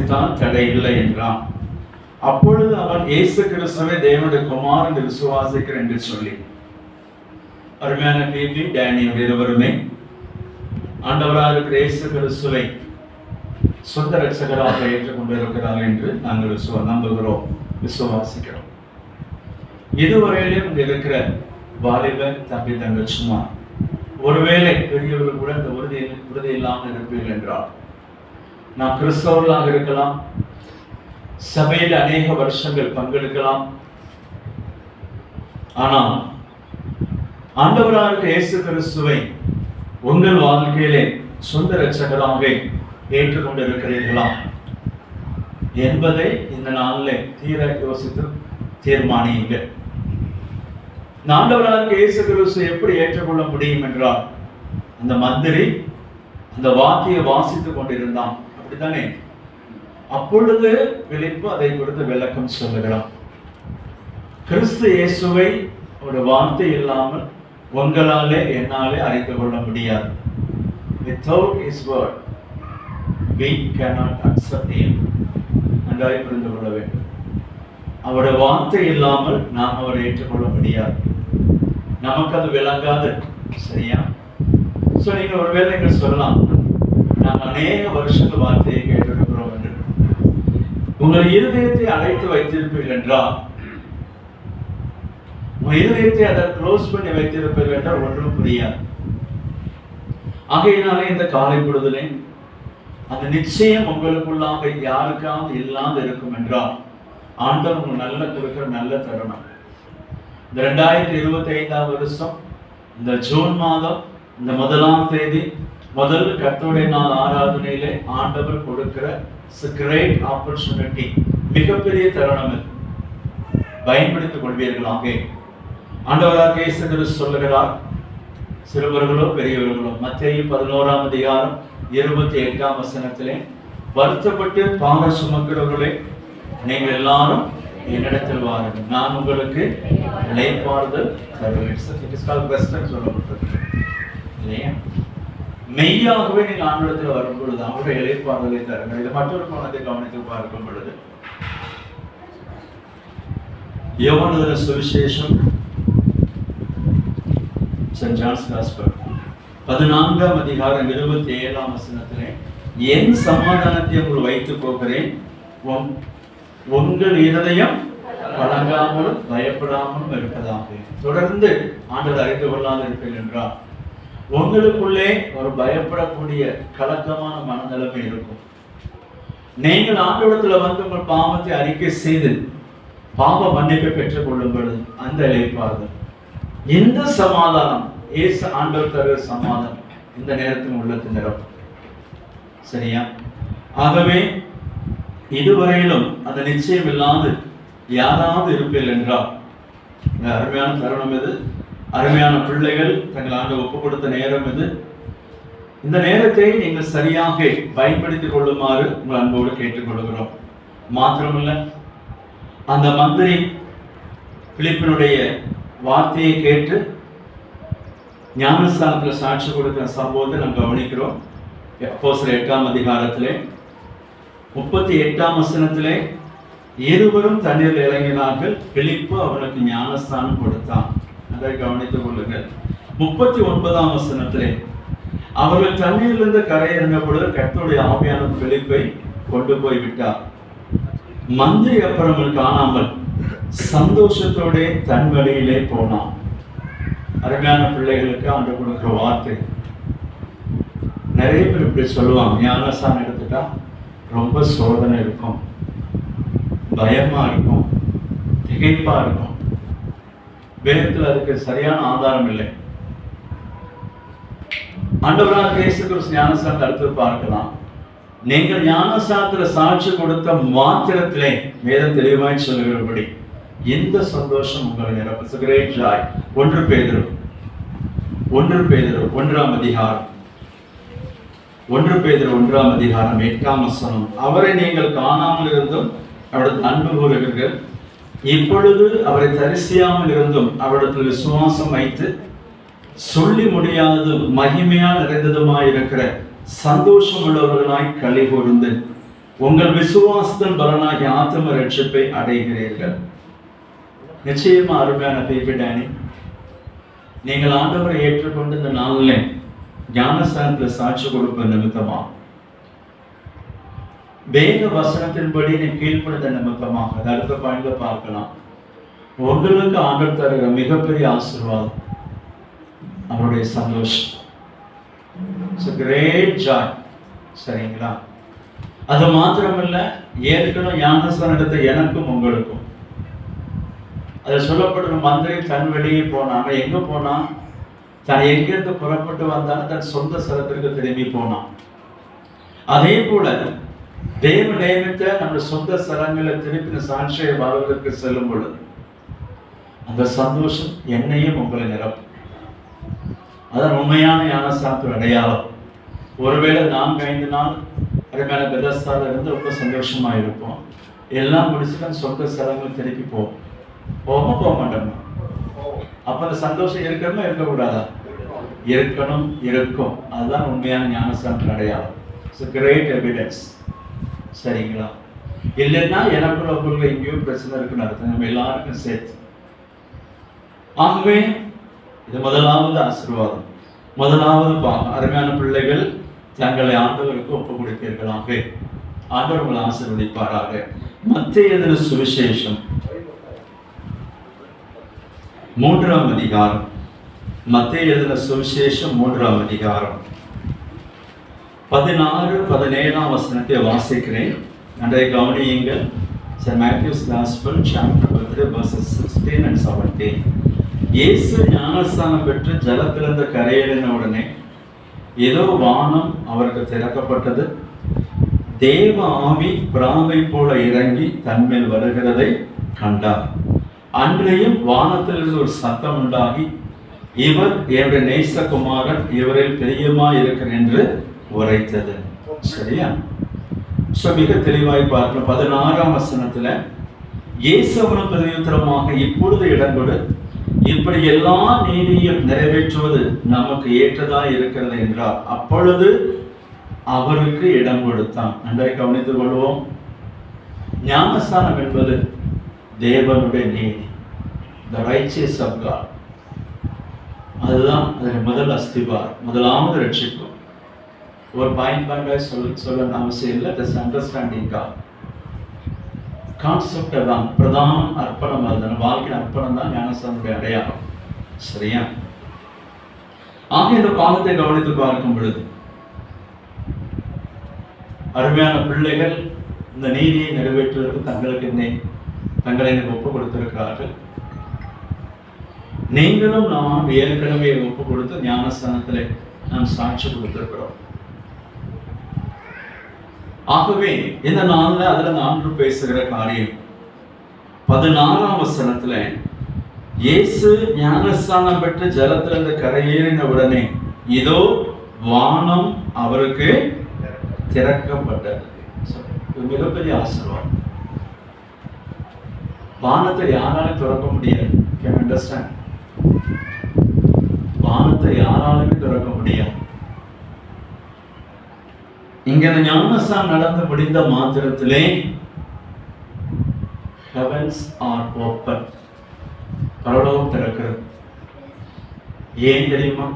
விசுவாசித்தால் தடை இல்லை என்றான். அப்பொழுது அவன் இயேசு கிறிஸ்துவை தேவனுடைய குமாரன் என்று விசுவாசிக்கிறேன் என்று சொல்லி. அருமையான பிபி டேனியல் இருவருமே ஆண்டவராக இருக்கிற இயேசு கிறிஸ்துவை சொந்த ரட்சகராக ஏற்றுக்கொண்டிருக்கிறார் என்று நாங்கள் நம்புகிறோம், விசுவாசிக்கிறோம். இதுவரையிலும் இருக்கிற வாலிப தம்பி தங்கச்சுமா, ஒருவேளை பெரியவர்கள் கூட இந்த உறுதி இல்லாமல் இருப்பீர்கள் என்றால், நாம் கிறிஸ்தவர்களாக இருக்கலாம், சபையில் அநேக வருஷங்கள் பங்கெடுக்கலாம், ஆனால் ஆண்டவராக இயேசு கிறிஸ்துவை உங்கள் வாழ்க்கையிலே சொந்த இரட்சகராக ஏற்றுக்கொண்டிருக்கிறீர்களா என்பதை இந்த நாளில் தீர யோசித்து தீர்மானியுங்கள். ஆண்டவராக இயேசு கிறிஸ்து எப்படி ஏற்றுக்கொள்ள முடியும் என்றால், அந்த மந்திரி அந்த வாக்கியை வாசித்துக் கொண்டிருந்தான், அப்படித்தானே? அப்பொழுது பிலிப்பு அதை குறித்து விளக்கம் சொல்லுகிறான். கிறிஸ்து இயேசுவை ஒரு வார்த்தை இல்லாமல் உங்களாலே என்னாலே அறிந்து கொள்ள முடியாது. Without his word we cannot accept him. நன்றாய் புரிந்து கொள்ள வேண்டும். அவருடைய வார்த்தை இல்லாமல் நாம் அவரை ஏற்றுக்கொள்ள முடியாது. நமக்கு அது விளங்காது, சரியா? ஸோ நீங்கள் ஒருவேளை நீங்கள் சொல்லலாம், நாங்கள் அநேக வருஷங்கள் வார்த்தையை கேட்டிருக்கிறோம் என்று. உங்கள் இருதயத்தை அழைத்து வைத்திருப்பீர்கள் என்றால், உங்கள் இருதயத்தை அதை க்ளோஸ் பண்ணி வைத்திருப்பீர்கள் என்றால் ஒன்றும் புரியாது. ஆகையினாலே இந்த காலை பொழுதிலே அந்த நிச்சயம் உங்களுக்குள்ளாக யாருக்காவது இல்லாது இருக்கும் என்றால், ஆண்டவர் உங்களுக்கு நல்ல கொடுக்கிற நல்ல தருணம். இந்த 2025 வருஷம் இந்த ஜூன் மாதம் இந்த 1ஆம் தேதி முதல் கர்த்தருடைய நாள் ஆராதனையிலே ஆண்டவர் கொடுக்கிற கிரேட் ஆப்பர்ச்சுனிட்டி, மிகப்பெரிய தருணம் இது. பயன்படுத்திக் கொள்வீர்களாக. ஆண்டவராக இயேசு கிறிஸ்து சொல்லுகிறார், சிறுவர்களோ பெரியவர்களோ, மத்தேயு 11ஆம் அதிகாரம் 28ஆம் வசனத்திலே, வருத்தப்பட்டு பாவ சுமக்கிறவர்களே நீங்கள் எல்லாரும் என்னிடத்தில் வாருங்கள், நான் உங்களுக்கு இளைப்பாறுதல் தருவேன். சொல்லப்பட்டிருக்கு இல்லையா? மெய்யாகவே நீங்கள் ஆண்டவரிடத்தில் வரும் பொழுது அவருடைய இளைப்பாறுதலை தருங்கள். இது மற்றொரு கோணத்தை கவனித்து பார்க்கும் பொழுது, யோவான் சுவிசேஷம் சென்ட் ஜான்ஸ் காஸ்பல் 14ஆம் அதிகாரம் 27ஆம் வசனத்திலே, என் சமாதானத்தை உங்களுக்கு வைத்து போகிறேன், உங்கள் இருதயம் கலங்காமலும் பயப்படாமலும் இருப்பதாக. தொடர்ந்து ஆண்டவர் அறிந்து கொள்ளாது இருப்பேன் என்றால், உங்களுக்குள்ளே ஒரு பயப்படக்கூடிய கலக்கமான மனநிலைமை இருக்கும். நீங்கள் ஆண்டவரிடத்தில் வந்து உங்கள் பாவத்தை அறிக்கை செய்து பாவ மன்னிப்பை பெற்றுக் கொள்ளும் பொழுது அந்த இளைப்பாறுதல், இந்த சமாதானம், இயேசு ஆண்டவர் தருகிற சமாதானம் இந்த நேரத்தில் உள்ளது நிரப்பும். சரியா? ஆகவே இதுவரையிலும் அந்த நிச்சயம் இல்லாது யாராவது இருப்பீர்கள் என்றால், அருமையான தருணம் இது. அருமையான பிள்ளைகள் தங்கள் ஆண்டு ஒப்பு கொடுத்த நேரம் இது. இந்த நேரத்தை நீங்கள் சரியாக பயன்படுத்திக் கொள்ளுமாறு உங்கள் அன்போடு கேட்டுக்கொள்கிறோம். மாத்திரமல்ல, அந்த மந்திரி பிலிப்பினுடைய வார்த்தையை கேட்டு ஞானஸ்தானத்தில் சாட்சி கொடுக்கிற சம்பவத்தை நாம் கவனிக்கிறோம். அப்போஸ்தலர் 8ஆம் அதிகாரத்திலே 38ஆம் வசனத்திலே, இருவரும் தண்ணீரில் இறங்கினார்கள், பிலிப்பு அவனுக்கு ஞானஸ்தானம் கொடுத்தான். அதை கவனித்துக் கொள்ளுங்கள். 39ஆம் வசனத்திலே, அவர்கள் தண்ணீரிலிருந்து கரை இறங்கின பொழுது கர்த்தருடைய ஆவியான பிலிப்பை கொண்டு போய் விட்டார். மந்திரி அப்புறம் காணாமல் சந்தோஷத்தோட தன் வழியிலே போனான். அருமையான பிள்ளைகளுக்கு ஆண்டு கொடுக்கிற வார்த்தை. நிறைய பேர் இப்படி சொல்லுவாங்க, ஞானஸ்தானம் எடுத்துட்டா ரொம்ப சோதனை இருக்கும், பயமா இருக்கும், திகைப்பா இருக்கும். வேதத்தில் அதுக்கு சரியான ஆதாரம் இல்லை. ஆண்டவராக இயேசு கிறிஸ்து ஞானஸ்தானத்தை அடுத்து பார்க்கலாம். நீங்கள் ஞானஸ்தானத்தில் சாட்சி கொடுத்த மாத்திரத்திலே வேதம் தெளிவாய் சொல்லுகிறபடி இந்த சந்தோஷம் உங்களை நிரப்பும். Great Joy. 1 பேதுரு 1ஆம் அதிகாரம் 8ஆம் வசனம், அவரை நீங்கள் காணாமல் இருந்தும் அவரது அன்பு கூறுகிறீர்கள், இப்பொழுது அவரை தரிசியாமல் இருந்தும் அவரிடத்தில் விசுவாசம் வைத்து சொல்லி முடியாததும் மகிமையா நிறைந்ததுமாய் இருக்கிற சந்தோஷம் உள்ளவர்களாய் களி கூர்ந்து உங்கள் விசுவாசத்தின் பலனாகிய ஆத்தும ரட்சிப்பை அடைகிறீர்கள். நிச்சயமா அருமையான பேபி டேனி, நீங்கள் ஆண்டவரை ஏற்றுக்கொண்டு இந்த நாளில் ஞானஸ்தானத்தில் சாட்சி கொடுப்பது நிமித்தமா, வேத வசனத்தின்படி நீ கீழ்ப்படுத்த நிமித்தமாக, அடுத்த பாயிண்ட்ல பார்க்கலாம், உங்களுக்கு ஆண்டவர் தருகிற மிகப்பெரிய ஆசீர்வாதம் அவருடைய சந்தோஷம். Great joy. சரிங்களா? அது மாத்திரமல்ல, ஏற்கனவே ஞானஸ்தானம் எடுத்த எனக்கும் உங்களுக்கும் அதை சொல்லப்படுற மந்திரி தன் வெளியே போனான். எங்க போனான்? தான் எங்கிருந்து புறப்பட்டு வந்தாலும் தன் சொந்த ஸ்தலத்திற்கு திரும்பி போனான். அதே போல தேவ நியமித்த நம்ம சொந்த ஸ்தலங்களில் திருப்பி சாட்சியை வாழ்வதற்கு செல்லும் பொழுது அந்த சந்தோஷம் என்னையும் உங்களை நிரப்பும். அதான் உண்மையான ஞானஸ்தானத்தின் அடையாளம். ஒருவேளை 4-5 நாள் அது மேல பெதஸ்தால இருந்து ரொம்ப சந்தோஷமா இருப்போம். எல்லாம் முடிச்சுட்டு சொந்த ஸ்தலங்கள் திருப்பி போக மாட்டோம். அப்ப அந்த சந்தோஷம் இருக்கணுமா இருக்கக்கூடாதா? இருக்கணும், இருக்கும். அதுதான் உண்மையான ஞானஸ்தானத்தின் அடையாளம். Great evidence. சரிங்களா? இல்லைன்னா எனக்குள்ள எங்கேயும் பிரச்சனை இருக்குன்னு அர்த்தம். நம்ம எல்லாருக்கும் சேர்த்து. ஆகவே இது முதலாவது ஆசீர்வாதம். முதலாவது அருமையான பிள்ளைகள் தங்களை ஆண்டவருக்கு ஒப்பு கொடுப்பீர்களாக. ஆண்டவர் உங்களை ஆசீர்வதிப்பாராக. மத்தேயு எழுதின சுவிசேஷம் 3ஆம் அதிகாரம். மத்தேயு எழுதின சுவிசேஷம் 3ஆம் அதிகாரம் 16-17 வசனத்தை வாசிக்கிறேன். நன்றை கவனியுங்கள். Matthew's Gospel chapter 3 verses 16 and 17. இயேசு ஞானஸ்தானம் பெற்று ஜலத்திலிருந்து கரையேறின உடனே ஏதோ வானம் அவருக்கு திறக்கப்பட்டது. தேவ ஆவி பிராவை போல இறங்கி தன்மேல் வருகிறதை கண்டார். அன்றையும் வானத்திலிருந்து ஒரு சத்தம் உண்டாகி, இவர் என்னுடைய நேசகுமாரன், இவரில் பிரியமா இருக்கிறேன் என்று உரைத்தது. சரியா? மிக தெளிவாய் பார்க்கணும். 16ஆம் வசனத்துல இயேசுவின் பிரதியுத்தரமாக, இப்பொழுது இடங்கொடு, இப்படி எல்லா நீதியும் நிறைவேற்றுவது நமக்கு ஏற்றதா இருக்கிறது என்றார். அப்பொழுது அவருக்கு இடம் கொடுத்தான். நன்றாக கவனித்துக் கொள்வோம். ஞானஸ்தானம் என்பது தேவனுடைய நீதி, the righteousness of God. அதுதான் அதற்கு முதல் அஸ்திபார், முதலாவது ரட்சிப்பு. ஒரு பாயிண்ட் சொல்ல அவசியம் இல்லை. That's understanding God. கான்செப்ட் தான் பிரதானம். அர்ப்பணம், அது வாழ்க்கையின் அர்ப்பணம் தான் ஞானஸ்தானுடைய அடையாளம். சரியா? ஆக இந்த பாகத்தை கவனித்து பார்க்கும் பொழுது அருமையான பிள்ளைகள் இந்த நீதியை நிறைவேற்றுவதற்கு தங்களை ஒப்பு கொடுத்திருக்கிறார்கள். நீங்களும் நாம் ஏற்கனவே ஒப்பு கொடுத்து ஞானஸ்தானத்திலே நாம் சாட்சி கொடுத்திருக்கிறோம். ஆகவே இந்த நாளில் அதுல ஆண்டு பேசுகிற காரியம் 16ஆம் வசனத்துல, இயேசு ஞானஸ்தானம் பெற்று ஜலத்திலிருந்து கரையேறின உடனே இதோ வானம் அவருக்கு திறக்கப்பட்டது. மிகப்பெரிய ஆசீர்வாதம். வானத்தை யாராலும் திறக்க முடியாது. Can understand? வானத்தை யாராலுமே திறக்க முடியாது. இங்க ஞானஸ்தானம் நடந்து முடிந்த மாத்திரத்திலே heavens are open. பரலோகம் திறக்கிறது. ஏன் தெரியுமா?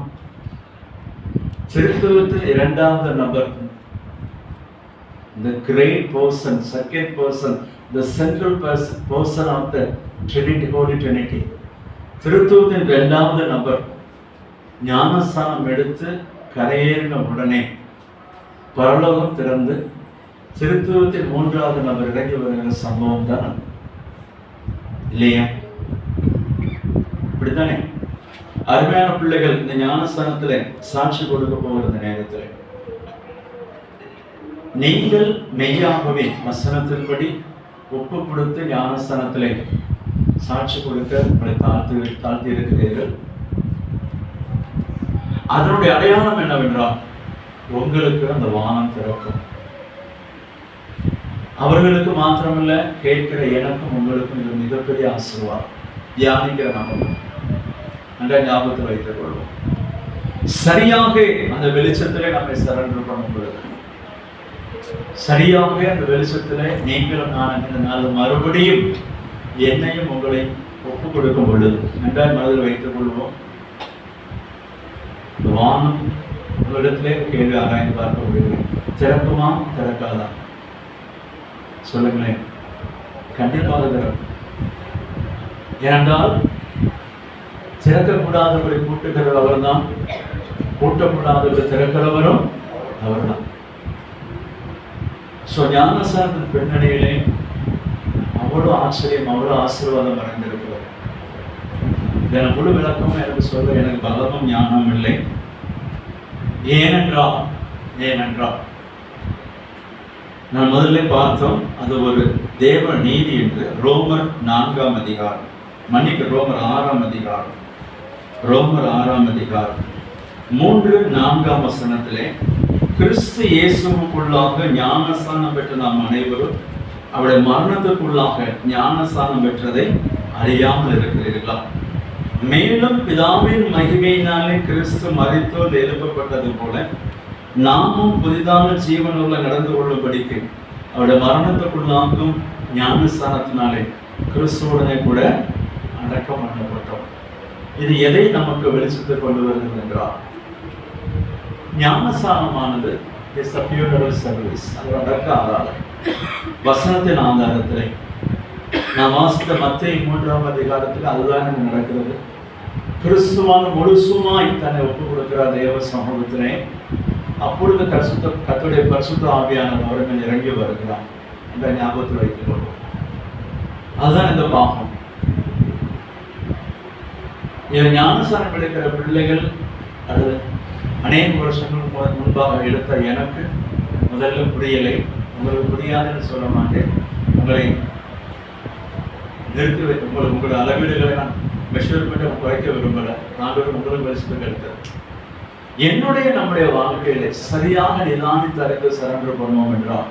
திருத்துவத்தில் 2வது நபர், the great person, second person, the central person of the Trinity, Holy Trinity. திருத்துவத்தின் 2வது நபர் ஞானஸ்தானம் எடுத்து கரையேறின உடனே பரலோகம் திறந்து திருத்துவத்தில் 3வது நபர் இறங்கி வருகிற சம்பவம் தான் இல்லையா? இப்படித்தானே அருமையான பிள்ளைகள் இந்த ஞானஸ்தானத்துல சாட்சி கொடுக்க போகிற நேரத்தில் நீங்கள் மெய்யாகவே வசனத்தின்படி ஒப்பு கொடுத்து ஞானஸ்தானத்திலே சாட்சி கொடுக்க உங்களை தாழ்த்தி இருக்கிறீர்கள். அதனுடைய அடையாளம் என்னவென்றால் உங்களுக்கு அந்த வானம் திறக்கும். அவர்களுக்கு மாத்திரமல்ல, கேட்கிற எனக்கும் உங்களுக்கும் இது மிகப்பெரிய ஆசீர்வாதம். தியானிக்கிற நமக்கு நன்றாக ஞாபகத்தில் வைத்துக் கொள்வோம். சரியாக அந்த வெளிச்சத்திலே நம்மை சரண்டர் பண்ணும் பொழுது சரியாக அந்த வெளிச்சத்துல நீங்களும் நான் இந்த நாள் மறுபடியும் என்னையும் உங்களை ஒப்பு கொடுக்கும் பொழுது நன்றாய் மனதில் வைத்துக் கொள்வோம். வானம் உங்களிடத்திலே கேள்வி ஆராய்ந்து பார்க்க முடியும். திறக்குமா திறக்காதா? சொல்லுங்களேன். கண்டிப்பாக திறக்கும். ஏனென்றால் திறக்கக்கூடாதவரை கூட்டுகிறவர் அவர்தான், கூட்டக்கூடாதவரை திறக்கிறவரும் அவர்தான். ஞானசாரத்தின் பின்னணியிலே அவ்வளவு ஆச்சரியம், அவ்வளவு ஆசீர்வாதம் மறைந்திருக்கிறது. இதன் முழு விளக்கமும் எனக்கு சொல்ல எனக்கு பலமும் ஞானம் இல்லை. ஏனென்றால் நான் முதல்ல பார்த்தோம், அது ஒரு தேவ நீதி என்று. ரோமர் 4ஆம் அதிகாரம், ரோமர் 6ஆம் அதிகாரம், ரோமர் 6ஆம் அதிகாரம் 3-4 வசனத்திலே கிறிஸ்து இயேசுவுக்குள்ளாக ஞானஸ்தானம் பெற்ற நாம் அனைவரும் அவருடைய மரணத்துக்குள்ளாக ஞானஸ்தானம் பெற்றதை அறியாமல் இருக்கிறீர்களா? மேலும் பிதாவின் மகிமையினாலே கிறிஸ்து மரித்தோர் எழுப்பப்பட்டது போல நாமும் புதிதான ஜீவனுள்ள நடந்து கொள்ளும்படிக்கு அவருடைய மரணத்துக்குள்ளாக்கும் ஞானஸ்தானத்தினாலே கிறிஸ்துவுடனே கூட அடக்கம் பண்ணப்பட்டோம். இது எதை நமக்கு வெளிச்சத்துக் கொண்டு வருகிறது என்றால், ஞானஸ்தானமானது இஸ் a funeral service. அது அடக்க ஆதாரம். வசனத்தின் ஆதாரத்திலே நான் வாசித்த மத்தேயு 3ஆம் அதிகாரத்தில் அதுதான் நடக்கிறது. கிறிஸ்துவான முழுசுமாய் தன்னை ஒப்புக் கொடுக்கிறார் தேவ சமூகத்திலே. அப்பொழுது கர்த்தருடைய பரிசுத்த ஆவியானவர் அவர்கள் இறங்கி வருகிறார் என்ற ஞாபகத்தில் வைத்துக் கொள்வோம். அதுதான் இந்த பாகம். ஞானஸ்தானம் எடுக்கிற பிள்ளைகள் அது அநேக வருஷங்கள் முன்பாக எடுத்த எனக்கு முதல்ல புரியலை. உங்களுக்கு புரியாதுன்னு சொல்ல மாட்டேன். உங்களை நிறுத்தி வைத்து உங்களோட அளவீடுகளை நான் மெஷர்மெண்ட் குறைக்க விரும்பலை. நாங்கள் உங்களுக்கு வெளிச்சத்துக்கு எடுத்தது. நம்முடைய வாழ்க்கையில சரியாக நிதானித்து அறிந்து சரண்டர் பண்ணுவோம் என்றால்,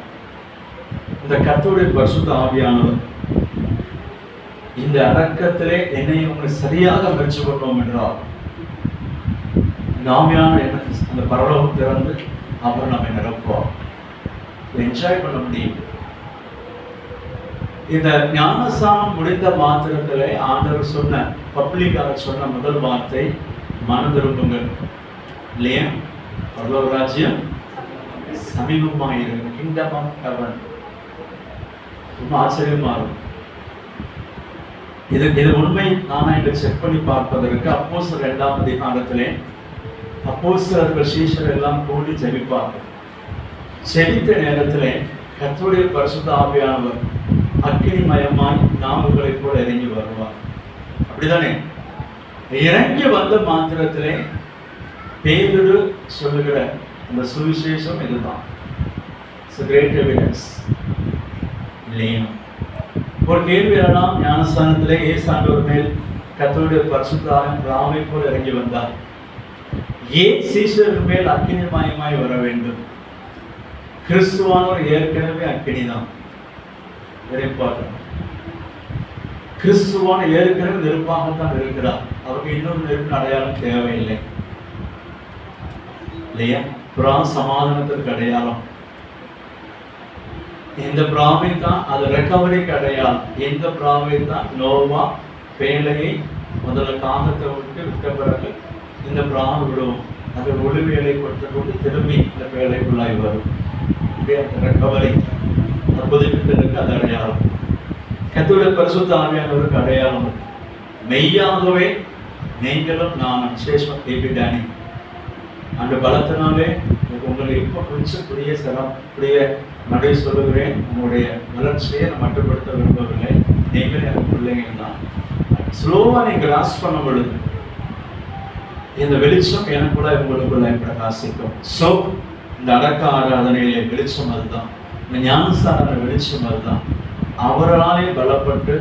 இந்த கர்த்தருடைய பரிசுத்த ஆவியானவர் இந்த அடக்கத்திலே என்னை உங்களை சரியாக முயற்சி பண்ணுவோம் என்றால், நாமியான அந்த பரலோகம் திறந்து அப்புறம் நம்ம நிரப்போம், என்ஜாய் பண்ண முடியும். இந்த ஞானஸ்தானம் முடிந்த மாத்திரத்திலே ஆண்டவர் சொன்ன பப்ளிக்காக சொன்ன முதல் வார்த்தை மனதிரும்புங்கள் இல்லையா? பரலோக ராஜ்யம் சமீபமாயிருக்கு. Kingdom of heaven. ரொம்ப ஆச்சரியமா இருக்கும். இது உண்மை நானா என்று செக் பண்ணி பார்ப்பதற்கு அப்போஸ்தலர் 2ஆம் அதிகாரத்திலே அப்போஸ்தலர்கள் சீஷர் எல்லாம் கூடி ஜெபிப்பார்கள். செபித்த நேரத்திலே கர்த்தருடைய பரிசுத்த ஆவியானவர் அக்கினிமயமாய் நாவுகளை போல இறங்கி வருவார். அப்படிதானே? இறங்கி வந்த மாத்திரத்திலே பேதுரு சொல்லுகிற அந்த சுவிசேஷம் இதுதான். கிரேட் எவிடன்ஸ் இல்லையா? ஒரு கேள்வி எல்லாம் ஞானஸ்தானத்திலே ஏசாண்டவர் மேல் கர்த்தருடைய பரிசுத்த ஆவியை போல இறங்கி வந்தார். ஏன் சீஷர்கள் மேல் அக்கினிமயமாய் வர வேண்டும்? கிறிஸ்துவானவர் ஏற்கனவே அக்கினிதான். Very important. கிறிஸ்துவான ஏற்கனவே நெருப்பாகத்தான் இருக்கிறார். அவருக்கு இன்னொரு நெருப்பின் அடையாளம் தேவையில்லை இல்லையா? சமாதானத்திற்கு அடையாளம் இந்த பிராவை தான், அது ரெக்கவரிக்கு அடையாளம். இந்த பிராவை தான் நோவா பேழையை முதல்ல காகத்தை விட்ட பிறகு இந்த பிராவை விடுவோம். அது ஒளிவேலை கொடுத்து கொண்டு திரும்பி இந்த பேழைக்குள்ளாய் வரும். ரெக்கவரி புதுப்பித்ததற்கு அது அடையாளம். கர்த்தருடைய பரிசுத்த ஆவியானவருக்கு அடையாளம். மெய்யாகவே நீங்களும் நான் விசேஷம் கேபிட்டானி அந்த பலத்தினாலே உங்களை இப்போ கொஞ்சம் புதிய நடை சொல்லுகிறேன். உங்களுடைய வளர்ச்சியை நான் மட்டுப்படுத்த விரும்பவில்லை. நீங்களும் எனக்கு பிள்ளைங்கள் தான். ஸ்லோவாக நீங்கள் கிராஸ் பண்ண பொழுது இந்த வெளிச்சம் எனக்குள்ள உங்களுக்குள்ள பிரகாசிக்கும். ஸோ இந்த அடக்க ஆராதனையிலே வெளிச்சம் அதுதான். இந்த ஞானஸ்தான வெளிச்சம் அதுதான். அவராலே பலப்பட்டு